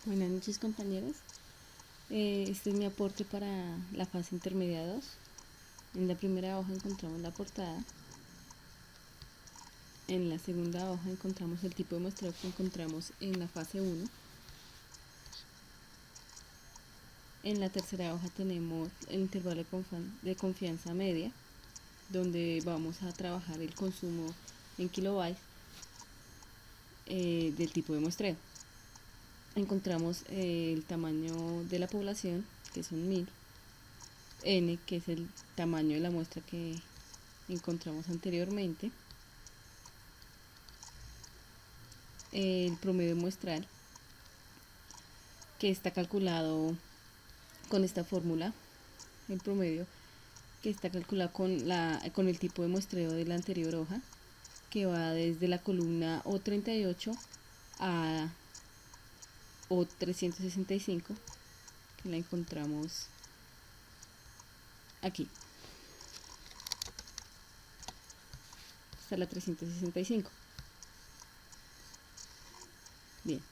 Buenas noches, compañeros. Este es mi aporte para la fase intermedia 2. En la primera hoja encontramos la portada. En la segunda hoja encontramos el tipo de muestreo que encontramos en la fase 1. En la tercera hoja tenemos el intervalo de confianza media, donde vamos a trabajar el consumo en kilobytes del tipo de muestreo. Encontramos el tamaño de la población, que son 1000, n, que es el tamaño de la muestra que encontramos anteriormente, el promedio muestral, que está calculado con esta fórmula, el promedio que está calculado con el tipo de muestreo de la anterior hoja, que va desde la columna O38 a O365, que la encontramos aquí, hasta la 365. Bien,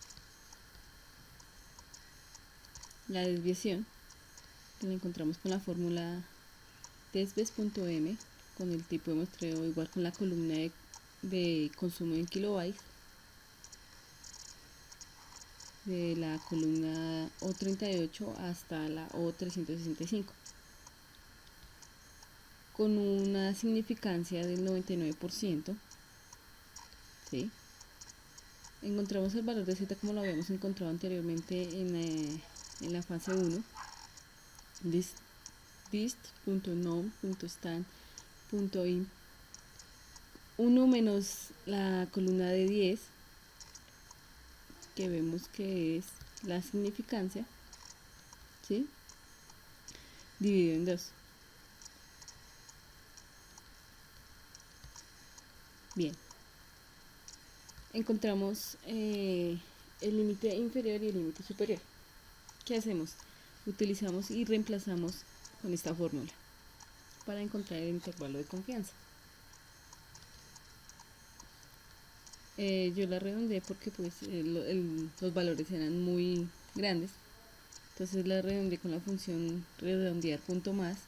la desviación, que la encontramos con la fórmula desves.m, con el tipo de muestreo igual con la columna de consumo en kilobytes, de la columna O38 hasta la O365, con una significancia del 99%. ¿Sí? Encontramos el valor de z como lo habíamos encontrado anteriormente en la fase 1, dist.nom.stand.in, 1 menos la columna de 10, que vemos que es la significancia, ¿sí?, dividido en 2. Bien, encontramos el límite inferior y el límite superior. ¿Qué hacemos? Utilizamos y reemplazamos con esta fórmula para encontrar el intervalo de confianza. Yo la redondeé porque pues los valores eran muy grandes, entonces la redondeé con la función redondear punto más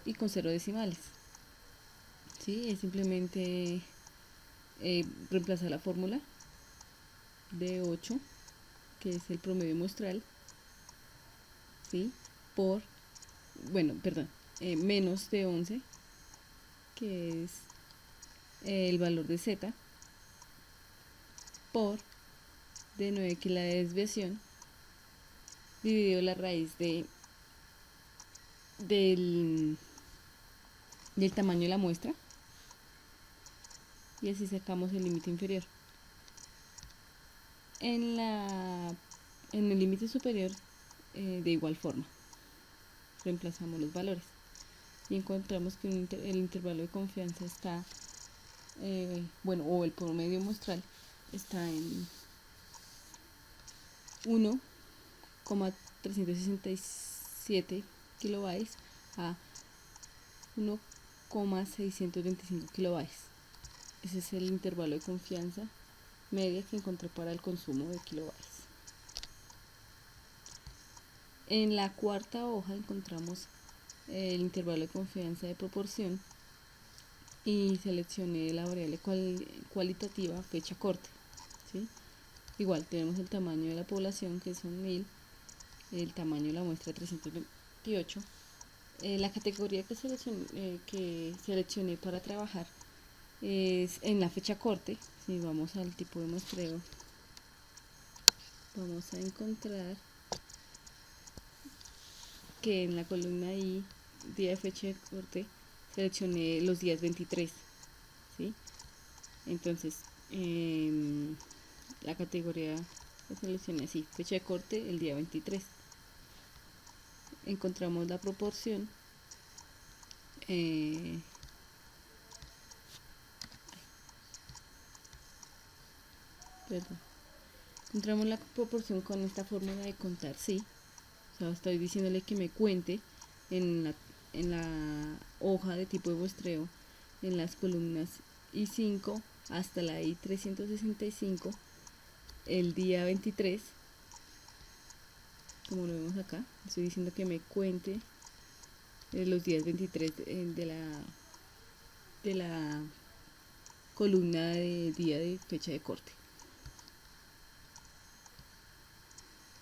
y con 0 decimales. ¿Sí? Es simplemente reemplazar la fórmula de 8, que es el promedio muestral, ¿sí?, por, menos de 11, que es el valor de z, por de 9, que es la desviación, dividido la raíz del tamaño de la muestra, y así sacamos el límite inferior. En el límite superior, de igual forma, reemplazamos los valores y encontramos que el intervalo de confianza está, o el promedio muestral está en 1,367 kilobytes a 1,625 kilobytes. Ese es el intervalo de confianza media que encontré para el consumo de kilobytes. En la cuarta hoja encontramos el intervalo de confianza de proporción y seleccioné la variable cualitativa fecha corte, ¿sí? Igual tenemos el tamaño de la población, que son 1000, el tamaño de la muestra 328, la categoría que seleccioné para trabajar es en la fecha corte. Si vamos al tipo de muestreo, vamos a encontrar que en la columna I, día de fecha de corte, seleccioné los días 23, ¿sí? Entonces, la categoría la seleccioné así, fecha de corte el día 23. Encontramos la proporción, encontramos la proporción con esta fórmula de contar, sí. O sea, estoy diciéndole que me cuente en la hoja de tipo de muestreo, en las columnas I5 hasta la I365, el día 23, como lo vemos acá. Estoy diciendo que me cuente los días 23 de la columna de día de fecha de corte.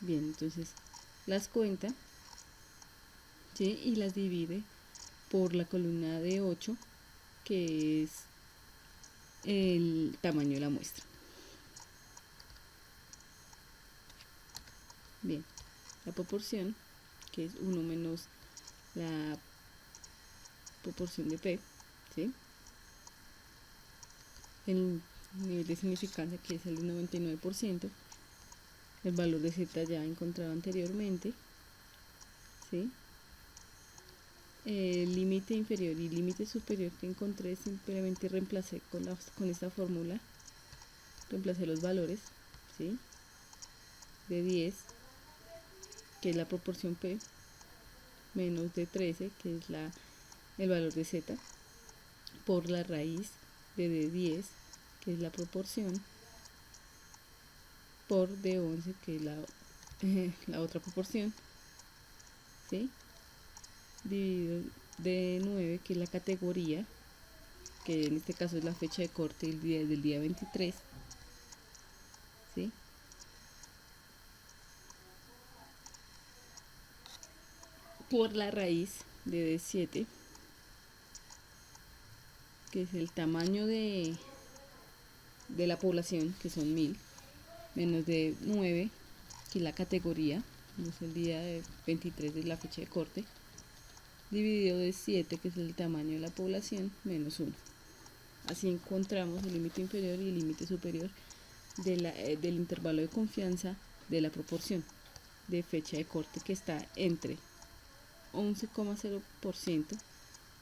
Bien, entonces las cuenta, ¿sí? Y las divide por la columna de 8, que es el tamaño de la muestra. Bien, la proporción, que es 1 menos la proporción de P, ¿sí? El nivel de significancia, que es el de 99%, el valor de Z ya encontrado anteriormente, ¿sí? El límite inferior y límite superior que encontré, simplemente reemplacé con esta fórmula, reemplacé los valores, ¿sí? De 10, que es la proporción P, menos de 13, que es el valor de Z, por la raíz de 10, que es la proporción, por de 11, que es la otra proporción, ¿sí? Dividido de 9, que es la categoría, que en este caso es la fecha de corte del día 23, ¿sí? Por la raíz de 7, que es el tamaño de la población, que son 1000, menos de 9, que es la categoría, que es el día 23 de la fecha de corte, dividido de 7, que es el tamaño de la población, menos 1. Así encontramos el límite inferior y el límite superior del intervalo de confianza de la proporción de fecha de corte, que está entre 11,0%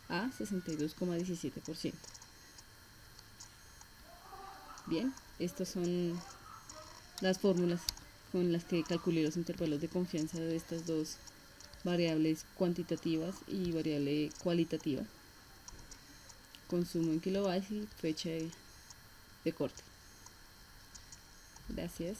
a 62,17%. Bien, estas son las fórmulas con las que calculé los intervalos de confianza de estas dos variables cuantitativas y variable cualitativa: consumo en kilobytes y fecha de corte. Gracias.